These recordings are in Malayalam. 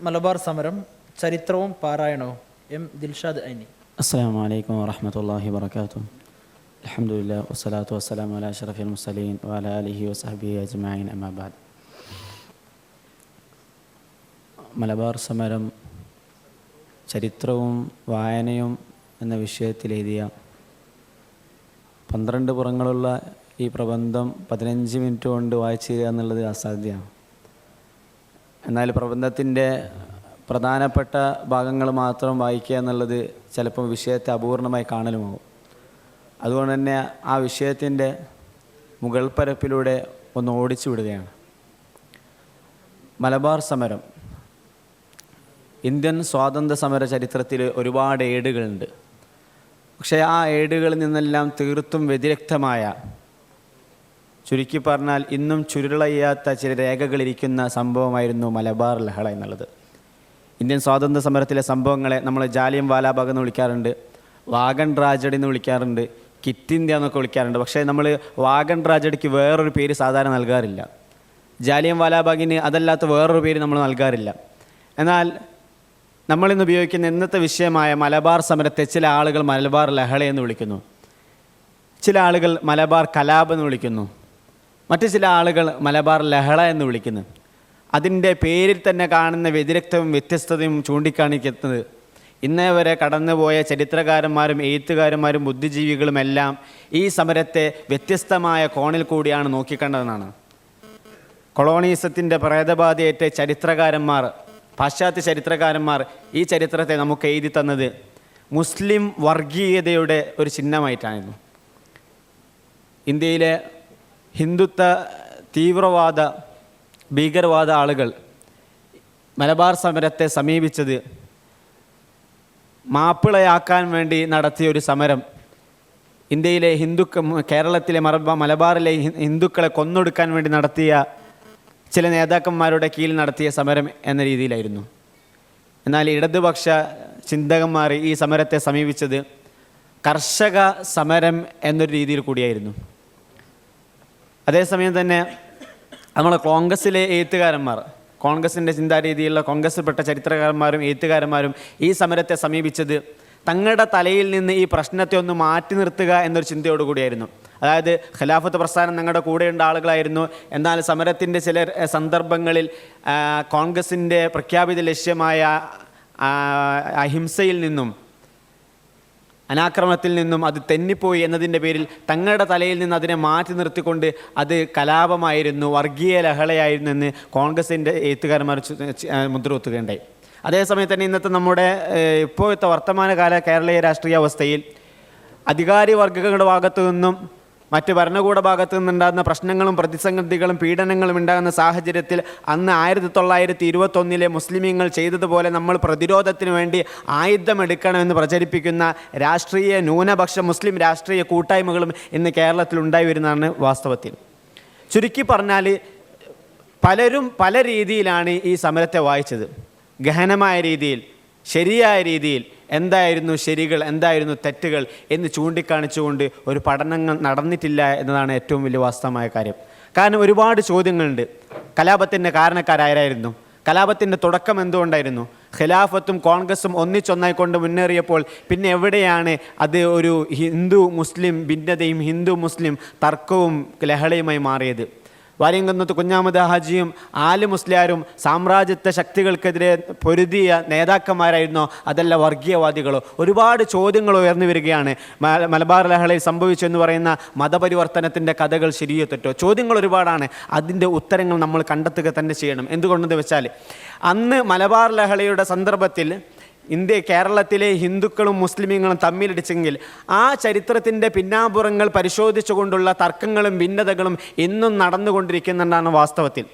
മലബാർ സമരം ചരിത്രവും പാരായണവും എം ദിൽഷാദ് ഐനി. അസ്സലാമു അലൈക്കും വറഹ്മത്തുള്ളാഹി വബറകാതുഹു. അൽഹംദുലില്ലാഹി വസ്സലാത്തു വസ്സലാമു അലാ അഷ്റഫിൽ മുർസലീൻ വഅലാ ആലിഹി വസഹ്ബിഹി അജ്മഈൻ അമ്മാ ബഅദ്. മലബാർ സമരം ചരിത്രവും വായനയും എന്ന വിഷയത്തിലെഴുതിയ 12 പുറങ്ങളുള്ള ഈ പ്രബന്ധം 15 മിനിറ്റ് കൊണ്ട് വായിച്ചു എന്നുള്ളത് അസാധ്യമാണ്. എന്നാൽ പ്രബന്ധത്തിൻ്റെ പ്രധാനപ്പെട്ട ഭാഗങ്ങൾ മാത്രം വായിക്കുക എന്നുള്ളത് ചിലപ്പോൾ വിഷയത്തെ അപൂർണമായി കാണലുമാകും. അതുകൊണ്ട് തന്നെ ആ വിഷയത്തിൻ്റെ മുകൾ പരപ്പിലൂടെ ഒന്ന് ഓടിച്ചു വിടുകയാണ്. മലബാർ സമരം ഇന്ത്യൻ സ്വാതന്ത്ര്യ സമര ചരിത്രത്തിൽ ഒരുപാട് ഏടുകളുണ്ട്. പക്ഷേ ആ ഏടുകളിൽ നിന്നെല്ലാം തീർത്തും വ്യതിരക്തമായ, ചുരുക്കി പറഞ്ഞാൽ ഇന്നും ചുരുളയ്യാത്ത ചില രേഖകളിരിക്കുന്ന സംഭവമായിരുന്നു മലബാർ ലഹള എന്നുള്ളത്. ഇന്ത്യൻ സ്വാതന്ത്ര്യ സമരത്തിലെ സംഭവങ്ങളെ നമ്മൾ ജാലിയൻ വാലാബാഗ് എന്ന് വിളിക്കാറുണ്ട്, വാഗൺ ട്രാജഡി എന്ന് വിളിക്കാറുണ്ട്, കിറ്റ് ഇന്ത്യ എന്നൊക്കെ വിളിക്കാറുണ്ട്. പക്ഷേ നമ്മൾ വാഗൺ ട്രാജഡിക്ക് വേറൊരു പേര് സാധാരണ നൽകാറില്ല. ജാലിയൻ വാലാബാഗിന് അതല്ലാത്ത വേറൊരു പേര് നമ്മൾ നൽകാറില്ല. എന്നാൽ നമ്മളിന്ന് ഉപയോഗിക്കുന്ന ഇന്നത്തെ വിഷയമായ മലബാർ സമരത്തെ ചില ആളുകൾ മലബാർ ലഹള എന്ന് വിളിക്കുന്നു, ചില ആളുകൾ മലബാർ കലാപം എന്ന് വിളിക്കുന്നു, മറ്റു ചില ആളുകൾ മലബാർ ലഹള എന്ന് വിളിക്കുന്നു. അതിൻ്റെ പേരിൽ തന്നെ കാണുന്ന വ്യതിരക്തവും വ്യത്യസ്തതയും ചൂണ്ടിക്കാണിക്കുന്നത് ഇന്നേ വരെ കടന്നുപോയ ചരിത്രകാരന്മാരും എഴുത്തുകാരന്മാരും ബുദ്ധിജീവികളുമെല്ലാം ഈ സമരത്തെ വ്യത്യസ്തമായ കോണിൽ കൂടിയാണ് നോക്കിക്കണ്ടതെന്നാണ്. കൊളോണിസത്തിൻ്റെ പ്രേതബാധയേറ്റ ചരിത്രകാരന്മാർ, പാശ്ചാത്യ ചരിത്രകാരന്മാർ ഈ ചരിത്രത്തെ നമുക്ക് എഴുതി തന്നത് മുസ്ലിം വർഗീയതയുടെ ഒരു ചിഹ്നമായിട്ടായിരുന്നു. ഇന്ത്യയിലെ ഹിന്ദുത്വ തീവ്രവാദ ഭീകരവാദ ആളുകൾ മലബാർ സമരത്തെ സമീപിച്ചത് മാപ്പിളയാക്കാൻ വേണ്ടി നടത്തിയ ഒരു സമരം, ഇന്ത്യയിലെ കേരളത്തിലെ മലബാറിലെ ഹിന്ദുക്കളെ കൊന്നൊടുക്കാൻ വേണ്ടി നടത്തിയ ചില നേതാക്കന്മാരുടെ കീഴിൽ നടത്തിയ സമരം എന്ന രീതിയിലായിരുന്നു. എന്നാൽ ഇടതുപക്ഷ ചിന്തകന്മാർ ഈ സമരത്തെ സമീപിച്ചത് കർഷക സമരം എന്നൊരു രീതിയിൽ കൂടിയായിരുന്നു. അതേസമയം തന്നെ നമ്മളെ കോൺഗ്രസ്സിലെ എഴുത്തുകാരന്മാർ, കോൺഗ്രസിൻ്റെ ചിന്താരീതിയിലുള്ള കോൺഗ്രസിൽപ്പെട്ട ചരിത്രകാരന്മാരും എഴുത്തുകാരന്മാരും ഈ സമരത്തെ സമീപിച്ചത് തങ്ങളുടെ തലയിൽ നിന്ന് ഈ പ്രശ്നത്തെ ഒന്ന് മാറ്റി നിർത്തുക എന്നൊരു ചിന്തയോടുകൂടിയായിരുന്നു. അതായത് ഖിലാഫത്ത് പ്രസ്ഥാനം ഞങ്ങളുടെ കൂടെയുള്ള ആളുകളായിരുന്നു, എന്നാൽ സമരത്തിൻ്റെ ചില സന്ദർഭങ്ങളിൽ കോൺഗ്രസിൻ്റെ പ്രഖ്യാപിത ലക്ഷ്യമായ അഹിംസയിൽ നിന്നും അനാക്രമണത്തിൽ നിന്നും അത് തെന്നിപ്പോയി എന്നതിൻ്റെ പേരിൽ തങ്ങളുടെ തലയിൽ നിന്ന് അതിനെ മാറ്റി നിർത്തിക്കൊണ്ട് അത് കലാപമായിരുന്നു, വർഗീയ ലഹളയായിരുന്നു എന്ന് കോൺഗ്രസിൻ്റെ എഴുത്തുകാരന്മാർ മുദ്രകുത്തുകയുണ്ടായി. അതേസമയം തന്നെ ഇന്നത്തെ നമ്മുടെ ഇപ്പോഴത്തെ വർത്തമാനകാല കേരളീയ രാഷ്ട്രീയ അവസ്ഥയിൽ അധികാരി വർഗങ്ങളുടെ ഭാഗത്തു നിന്നും മറ്റ് ഭരണകൂട ഭാഗത്തു നിന്നുണ്ടാകുന്ന പ്രശ്നങ്ങളും പ്രതിസന്ധികളും പീഡനങ്ങളും ഉണ്ടാകുന്ന സാഹചര്യത്തിൽ അന്ന് 1921 മുസ്ലിമീങ്ങൾ ചെയ്തതുപോലെ നമ്മൾ പ്രതിരോധത്തിന് വേണ്ടി ആയുധമെടുക്കണമെന്ന് പ്രചരിപ്പിക്കുന്ന രാഷ്ട്രീയ ന്യൂനപക്ഷ മുസ്ലിം രാഷ്ട്രീയ കൂട്ടായ്മകളും ഇന്ന് കേരളത്തിൽ ഉണ്ടായി വരുന്നതാണ് വാസ്തവത്തിൽ. ചുരുക്കി പറഞ്ഞാൽ പലരും പല രീതിയിലാണ് ഈ സമരത്തെ വായിച്ചത്. ഗഹനമായ രീതിയിൽ, ശരിയായ രീതിയിൽ എന്തായിരുന്നു ശരികൾ, എന്തായിരുന്നു തെറ്റുകൾ എന്ന് ചൂണ്ടിക്കാണിച്ചുകൊണ്ട് ഒരു പഠനങ്ങൾ നടന്നിട്ടില്ല എന്നതാണ് ഏറ്റവും വലിയ വാസ്തവമായ കാര്യം. കാരണം ഒരുപാട് ചോദ്യങ്ങളുണ്ട്. കലാപത്തിൻ്റെ കാരണക്കാരായിരുന്നു? കലാപത്തിൻ്റെ തുടക്കം എന്തുകൊണ്ടായിരുന്നു? ഖിലാഫത്തും കോൺഗ്രസും ഒന്നിച്ചൊന്നായിക്കൊണ്ട് മുന്നേറിയപ്പോൾ പിന്നെ എവിടെയാണ് അത് ഒരു ഹിന്ദു മുസ്ലിം ഭിന്നതയും ഹിന്ദു മുസ്ലിം തർക്കവും ലഹളയുമായി മാറിയത്? വാര്യംകുന്നത്ത് കുഞ്ഞാമത് ഹാജിയും ആല് മുസ്ലിയാരും സാമ്രാജ്യത്വ ശക്തികൾക്കെതിരെ പൊരുതിയ നേതാക്കന്മാരായിരുന്നോ, അതല്ല വർഗീയവാദികളോ? ഒരുപാട് ചോദ്യങ്ങൾ ഉയർന്നു വരികയാണ്. മലബാർ ലഹളയിൽ സംഭവിച്ചു എന്ന് പറയുന്ന മതപരിവർത്തനത്തിൻ്റെ കഥകൾ ശരിയോ തെറ്റോ? ചോദ്യങ്ങൾ ഒരുപാടാണ്. അതിൻ്റെ ഉത്തരങ്ങൾ നമ്മൾ കണ്ടെത്തുക തന്നെ ചെയ്യണം. എന്തുകൊണ്ടെന്ന് വെച്ചാൽ അന്ന് മലബാർ ലഹളയുടെ സന്ദർഭത്തിൽ കേരളത്തിലെ ഹിന്ദുക്കളും മുസ്ലിമീങ്ങളും തമ്മിലടിച്ചെങ്കിൽ ആ ചരിത്രത്തിൻ്റെ പിന്നാമ്പുറങ്ങൾ പരിശോധിച്ചുകൊണ്ടുള്ള തർക്കങ്ങളും ഭിന്നതകളും ഇന്നും നടന്നുകൊണ്ടിരിക്കുന്നുണ്ടാണ് വാസ്തവത്തിൽ.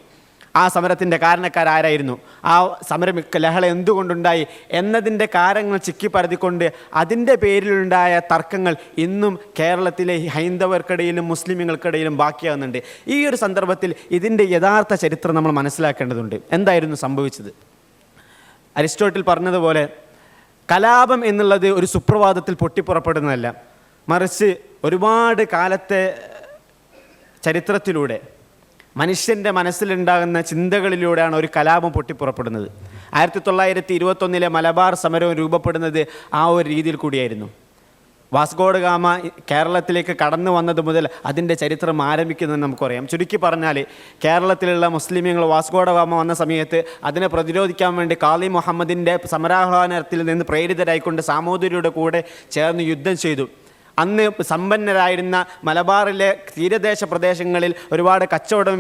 ആ സമരത്തിൻ്റെ കാരണക്കാരായിരുന്നു, ആ സമരം ലഹള എന്തുകൊണ്ടുണ്ടായി എന്നതിൻ്റെ കാരണങ്ങൾ ചിക്കിപ്പരതിക്കൊണ്ട് അതിൻ്റെ പേരിലുണ്ടായ തർക്കങ്ങൾ ഇന്നും കേരളത്തിലെ ഹൈന്ദവർക്കിടയിലും മുസ്ലിമുകൾക്കിടയിലും ബാക്കിയാകുന്നുണ്ട്. ഈ ഒരു സന്ദർഭത്തിൽ ഇതിൻ്റെ യഥാർത്ഥ ചരിത്രം നമ്മൾ മനസ്സിലാക്കേണ്ടതുണ്ട്. എന്തായിരുന്നു സംഭവിച്ചത്? അരിസ്റ്റോട്ടിൽ പറഞ്ഞതുപോലെ കലാപം എന്നുള്ളത് ഒരു സുപ്രഭാതത്തിൽ പൊട്ടിപ്പുറപ്പെടുന്നതല്ല, മറിച്ച് ഒരുപാട് കാലത്തെ ചരിത്രത്തിലൂടെ മനുഷ്യൻ്റെ മനസ്സിലുണ്ടാകുന്ന ചിന്തകളിലൂടെയാണ് ഒരു കലാപം പൊട്ടിപ്പുറപ്പെടുന്നത്. 1921 മലബാർ സമരവും രൂപപ്പെടുന്നത് ആ ഒരു രീതിയിൽ കൂടിയായിരുന്നു. വാസ്കോഡ ഗാമ കേരളത്തിലേക്ക് കടന്നു വന്നത് മുതൽ അതിൻ്റെ ചരിത്രം ആരംഭിക്കുന്നതെന്ന് നമുക്കറിയാം. ചുരുക്കി പറഞ്ഞാൽ കേരളത്തിലുള്ള മുസ്ലിമീങ്ങൾ വാസ്കോഡ ഗാമ വന്ന സമയത്ത് അതിനെ പ്രതിരോധിക്കാൻ വേണ്ടി കാളി മുഹമ്മദിൻ്റെ സമരാഹ്വാനത്തിൽ നിന്ന് പ്രേരിതരായിക്കൊണ്ട് സാമൂതിരിയുടെ കൂടെ ചേർന്ന് യുദ്ധം ചെയ്തു. അന്ന് സമ്പന്നരായിരുന്ന മലബാറിലെ തീരദേശ പ്രദേശങ്ങളിൽ ഒരുപാട്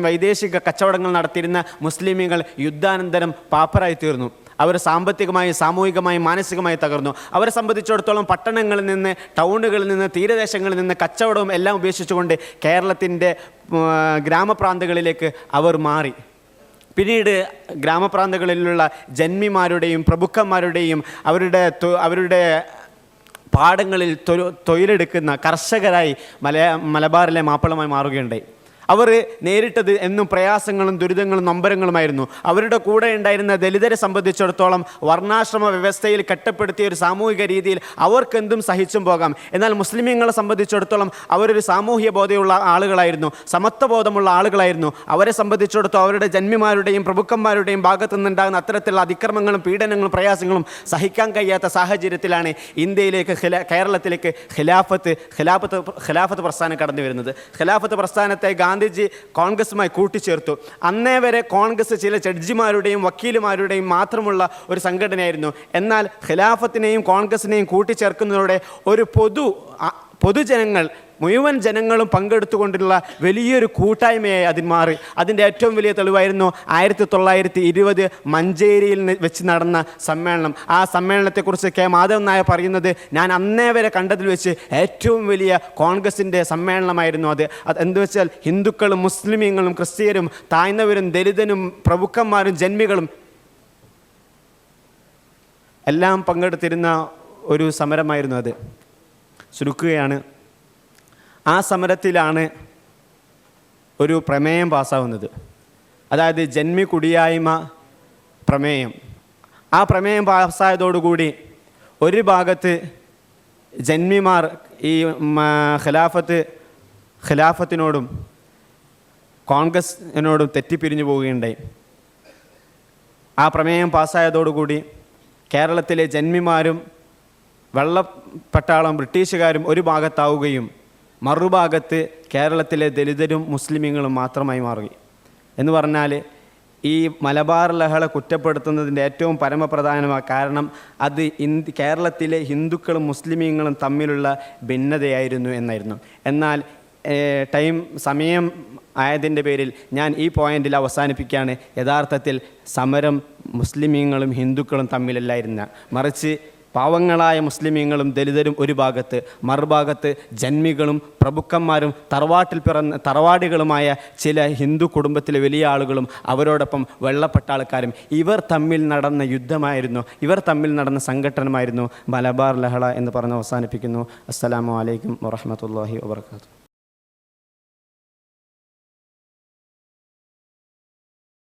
വൈദേശിക കച്ചവടങ്ങൾ നടത്തിയിരുന്ന മുസ്ലിമീങ്ങൾ യുദ്ധാനന്തരം പാപ്പരായി തീർന്നു. അവർ സാമ്പത്തികമായി, സാമൂഹികമായി, മാനസികമായി തകർന്നു. അവരെ സംബന്ധിച്ചിടത്തോളം പട്ടണങ്ങളിൽ നിന്ന്, ടൗണുകളിൽ നിന്ന്, തീരദേശങ്ങളിൽ നിന്ന് കച്ചവടവും എല്ലാം ഉപേക്ഷിച്ചുകൊണ്ട് കേരളത്തിൻ്റെ ഗ്രാമപ്രാന്തങ്ങളിലേക്ക് അവർ മാറി. പിന്നീട് ഗ്രാമപ്രാന്തങ്ങളിലുള്ള ജന്മിമാരുടെയും പ്രഭുക്കന്മാരുടെയും അവരുടെ പാടങ്ങളിൽ തൊഴിലെടുക്കുന്ന കർഷകരായി മലബാറിലെ മാപ്പിളമായി മാറുകയുണ്ടായി. അവർ നേരിട്ടത് എന്നും പ്രയാസങ്ങളും ദുരിതങ്ങളും നൊമ്പരങ്ങളുമായിരുന്നു. അവരുടെ കൂടെ ഉണ്ടായിരുന്ന ദലിതരെ സംബന്ധിച്ചിടത്തോളം വർണ്ണാശ്രമ വ്യവസ്ഥയിൽ കെട്ടപ്പെടുത്തിയ ഒരു സാമൂഹിക രീതിയിൽ അവർക്കെന്തും സഹിച്ചും പോകാം. എന്നാൽ മുസ്ലിമീങ്ങളെ സംബന്ധിച്ചിടത്തോളം അവരൊരു സാമൂഹ്യ ബോധമുള്ള ആളുകളായിരുന്നു, സമത്വബോധമുള്ള ആളുകളായിരുന്നു. അവരെ സംബന്ധിച്ചിടത്തോളം അവരുടെ ജന്മിമാരുടെയും പ്രഭുക്കന്മാരുടെയും ഭാഗത്തു നിന്നുണ്ടാകുന്ന അത്തരത്തിലുള്ള അതിക്രമങ്ങളും പീഡനങ്ങളും പ്രയാസങ്ങളും സഹിക്കാൻ കഴിയാത്ത സാഹചര്യത്തിലാണ് ഇന്ത്യയിലേക്ക് കേരളത്തിലേക്ക് ഖിലാഫത്ത് പ്രസ്ഥാനം കടന്നു വരുന്നത്. ഖിലാഫത്ത് പ്രസ്ഥാനത്തെ ഗാന്ധിജി കോൺഗ്രസുമായി കൂട്ടിച്ചേർത്തു. അന്നേ വരെ കോൺഗ്രസ് ചില ജഡ്ജിമാരുടെയും വക്കീലുമാരുടെയും മാത്രമുള്ള ഒരു സംഘടനയായിരുന്നു. എന്നാൽ ഖിലാഫത്തിനെയും കോൺഗ്രസിനെയും കൂട്ടിച്ചേർക്കുന്നതോടെ ഒരു പൊതുജനങ്ങൾ മുഴുവൻ ജനങ്ങളും പങ്കെടുത്തുകൊണ്ടുള്ള വലിയൊരു കൂട്ടായ്മയായി അതിന് മാറി. അതിൻ്റെ ഏറ്റവും വലിയ തെളിവായിരുന്നു 1920 മഞ്ചേരിയിൽ വെച്ച് നടന്ന സമ്മേളനം. ആ സമ്മേളനത്തെക്കുറിച്ച് കെ മാധവൻ നായർ പറയുന്നത്, ഞാൻ അന്നേ വരെ കണ്ടതിൽ വെച്ച് ഏറ്റവും വലിയ കോൺഗ്രസിൻ്റെ സമ്മേളനമായിരുന്നു അത്. എന്തു വെച്ചാൽ ഹിന്ദുക്കളും മുസ്ലിമീങ്ങളും ക്രിസ്ത്യരും താഴ്ന്നവരും ദലിതനും പ്രഭുക്കന്മാരും ജന്മികളും എല്ലാം പങ്കെടുത്തിരുന്ന ഒരു സമരമായിരുന്നു അത്. ചുരുക്കുകയാണ്, ആ സമരത്തിലാണ് ഒരു പ്രമേയം പാസ്സാവുന്നത്. അതായത് ജന്മി കുടിയായ്മ പ്രമേയം. ആ പ്രമേയം പാസ്സായതോടുകൂടി ഒരു ഭാഗത്ത് ജന്മിമാർ ഈ ഖിലാഫത്തിനോടും കോൺഗ്രസിനോടും തെറ്റിപ്പിരിഞ്ഞു പോവുകയുണ്ടായി. ആ പ്രമേയം പാസ്സായതോടുകൂടി കേരളത്തിലെ ജന്മിമാരും വെള്ളപ്പട്ടാളം ബ്രിട്ടീഷുകാരും ഒരു ഭാഗത്താവുകയും മറുഭാഗത്ത് കേരളത്തിലെ ദലിതരും മുസ്ലിമീങ്ങളും മാത്രമായി മാറി. എന്ന് പറഞ്ഞാൽ ഈ മലബാർ ലഹള കുറ്റപ്പെടുത്തുന്നതിൻ്റെ ഏറ്റവും പരമപ്രധാനമായ കാരണം അത് കേരളത്തിലെ ഹിന്ദുക്കളും മുസ്ലിമീങ്ങളും തമ്മിലുള്ള ഭിന്നതയായിരുന്നു എന്നായിരുന്നു. എന്നാൽ സമയം ആയതിൻ്റെ പേരിൽ ഞാൻ ഈ പോയിന്റിൽ അവസാനിപ്പിക്കുകയാണ്. യഥാർത്ഥത്തിൽ സമരം മുസ്ലിമീങ്ങളും ഹിന്ദുക്കളും തമ്മിലല്ലായിരുന്ന, മറിച്ച് പാവങ്ങളായ മുസ്ലിമീങ്ങളും ദലിതരും ഒരു ഭാഗത്ത്, മറുഭാഗത്ത് ജന്മികളും പ്രഭുക്കന്മാരും തറവാടികളുമായ ചില ഹിന്ദു കുടുംബത്തിലെ വലിയ ആളുകളും അവരോടൊപ്പം വെള്ളപ്പട്ടാളക്കാരും. ഇവർ തമ്മിൽ നടന്ന യുദ്ധമായിരുന്നു, ഇവർ തമ്മിൽ നടന്ന സംഘട്ടനമായിരുന്നു മലബാർ ലഹള എന്ന് പറഞ്ഞ് അവസാനിപ്പിക്കുന്നു. അസ്സലാമു അലൈക്കും വറഹ്മത്തുള്ളാഹി വബറകാതുഹു.